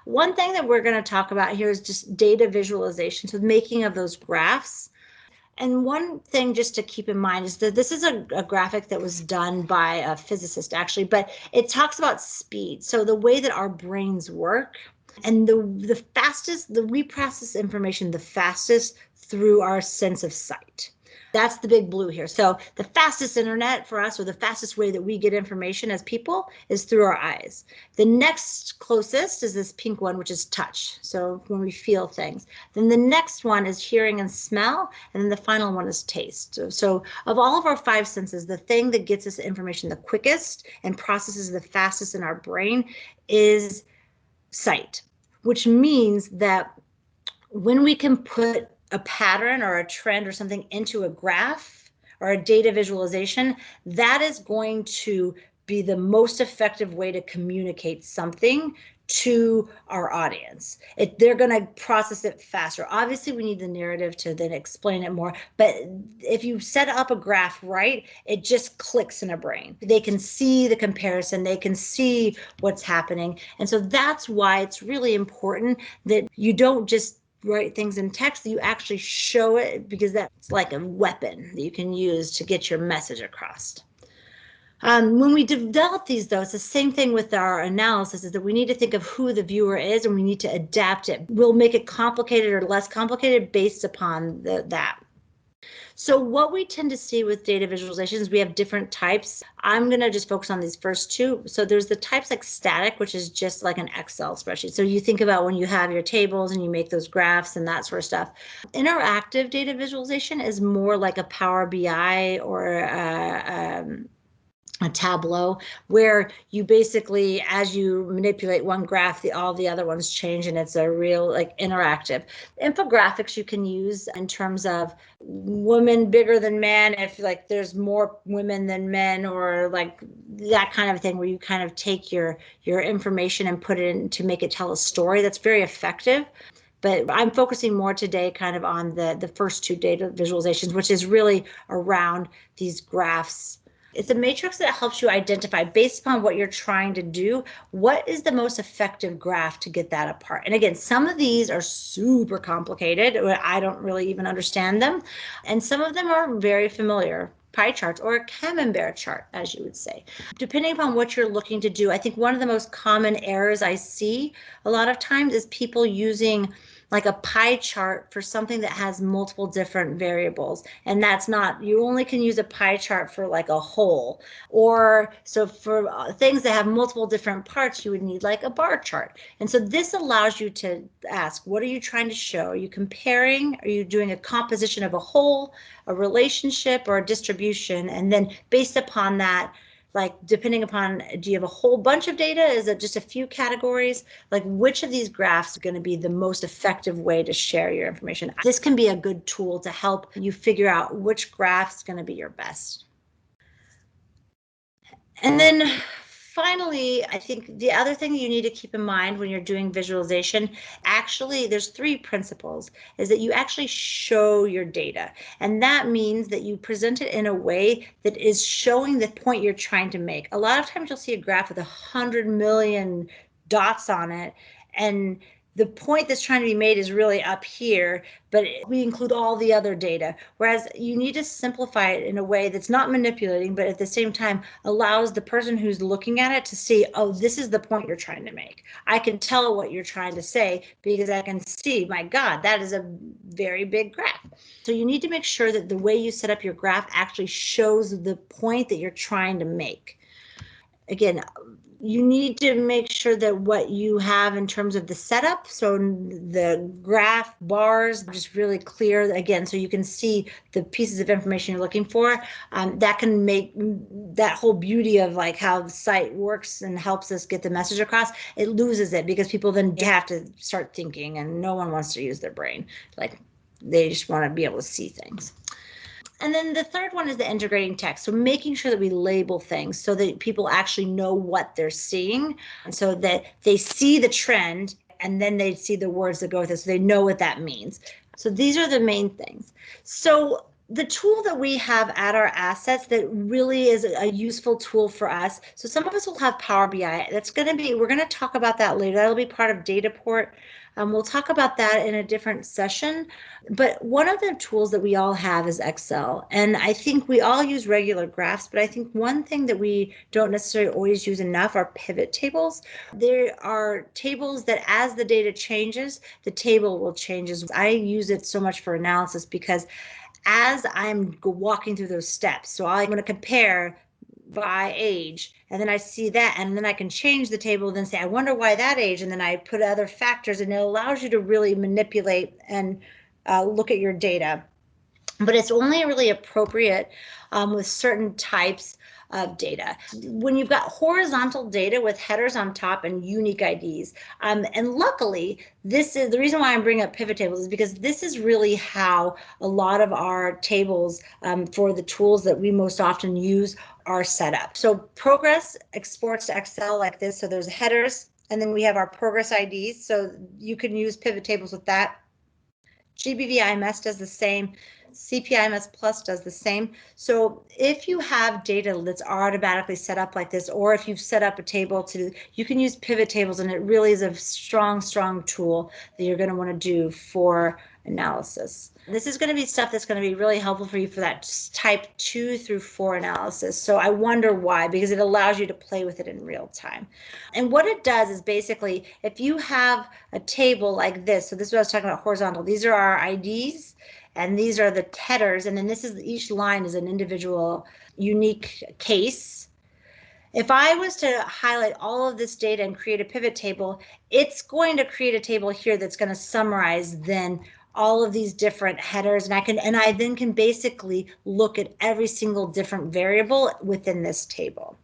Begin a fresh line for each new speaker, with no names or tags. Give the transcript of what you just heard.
One thing that we're going to talk about here is just data visualization, so making of those graphs. And one thing just to keep in mind is that this is a graphic that was done by a physicist, actually, but it talks about speed. So the way that our brains work, and we process information the fastest through our sense of sight. That's the big blue here. So the fastest internet for us, or the fastest way that we get information as people, is through our eyes. The next closest is this pink one, which is touch. So when we feel things. Then the next one is hearing and smell. And then the final one is taste. So of all of our five senses, the thing that gets us information the quickest and processes the fastest in our brain is sight, which means that when we can put a pattern or a trend or something into a graph or a data visualization, that is going to be the most effective way to communicate something to our audience. They're going to process it faster. Obviously, we need the narrative to then explain it more. But if you set up a graph right, it just clicks in a brain. They can see the comparison. They can see what's happening. And so that's why it's really important that you don't just write things in text, that you actually show it, because that's like a weapon that you can use to get your message across. When we develop these, though, it's the same thing with our analysis, is that we need to think of who the viewer is and we need to adapt it. We'll make it complicated or less complicated based upon that. So what we tend to see with data visualizations, we have different types. I'm going to just focus on these first two. So there's the types like static, which is just like an Excel spreadsheet. So you think about when you have your tables and you make those graphs and that sort of stuff. Interactive data visualization is more like a Power BI or a Tableau, where you basically, as you manipulate one graph, all the other ones change, and it's a real like interactive. Infographics you can use in terms of women bigger than men, if like there's more women than men, or like that kind of thing, where you kind of take your information and put it in to make it tell a story. That's very effective. But I'm focusing more today kind of on the first two data visualizations, which is really around these graphs. It's a matrix that helps you identify, based upon what you're trying to do, what is the most effective graph to get that apart. And again, some of these are super complicated. I don't really even understand them. And some of them are very familiar. Pie charts, or a camembert chart, as you would say. Depending upon what you're looking to do, I think one of the most common errors I see a lot of times is people using like a pie chart for something that has multiple different variables. And that's not, you only can use a pie chart for like a whole. Or so for things that have multiple different parts, you would need like a bar chart. And so this allows you to ask, what are you trying to show? Are you comparing? Are you doing a composition of a whole, a relationship, or a distribution? And then based upon that, like depending upon, do you have a whole bunch of data? Is it just a few categories? Like which of these graphs are going to be the most effective way to share your information? This can be a good tool to help you figure out which graph is going to be your best. And then finally, I think the other thing you need to keep in mind when you're doing visualization, actually, there's three principles, is that you actually show your data. And that means that you present it in a way that is showing the point you're trying to make. A lot of times you'll see a graph with 100 million dots on it, and the point that's trying to be made is really up here, but we include all the other data. Whereas you need to simplify it in a way that's not manipulating, but at the same time allows the person who's looking at it to see, oh, this is the point you're trying to make. I can tell what you're trying to say because I can see, my God, that is a very big graph. So you need to make sure that the way you set up your graph actually shows the point that you're trying to make. Again, you need to make sure that what you have in terms of the setup, so the graph bars, just really clear again, so you can see the pieces of information you're looking for. That can make that whole beauty of like how the site works and helps us get the message across. It loses it because people then have to start thinking, and no one wants to use their brain. Like they just want to be able to see things. And then the third one is the integrating text. So making sure that we label things so that people actually know what they're seeing, and so that they see the trend and then they see the words that go with it, so they know what that means. So these are the main things. So The tool that we have at our assets that really is a useful tool for us. So some of us will have Power BI. We're going to talk about that later. That'll be part of Dataport. We'll talk about that in a different session. But one of the tools that we all have is Excel. And I think we all use regular graphs, but I think one thing that we don't necessarily always use enough are pivot tables. There are tables that as the data changes, the table will change. I use it so much for analysis because as I'm walking through those steps, so I'm going to compare by age, and then I see that, and then I can change the table, then say, I wonder why that age, and then I put other factors, and it allows you to really manipulate and look at your data. But it's only really appropriate with certain types of data. When you've got horizontal data with headers on top and unique IDs, and luckily, this is the reason why I'm bringing up pivot tables is because this is really how a lot of our tables for the tools that we most often use are set up. So proGres exports to Excel like this. So there's headers, and then we have our proGres IDs. So you can use pivot tables with that. GBV-IMS does the same. CPIMS Plus does the same. So if you have data that's automatically set up like this, or if you've set up a table you can use pivot tables, and it really is a strong, strong tool that you're going to want to do for analysis. This is going to be stuff that's going to be really helpful for you for that type 2 through 4 analysis. So I wonder why, because it allows you to play with it in real time. And what it does is basically, if you have a table like this, so this is what I was talking about horizontal, these are our IDs, and these are the headers, and then each line is an individual unique case. If I was to highlight all of this data and create a pivot table, it's going to create a table here that's going to summarize then all of these different headers, and I then can basically look at every single different variable within this table.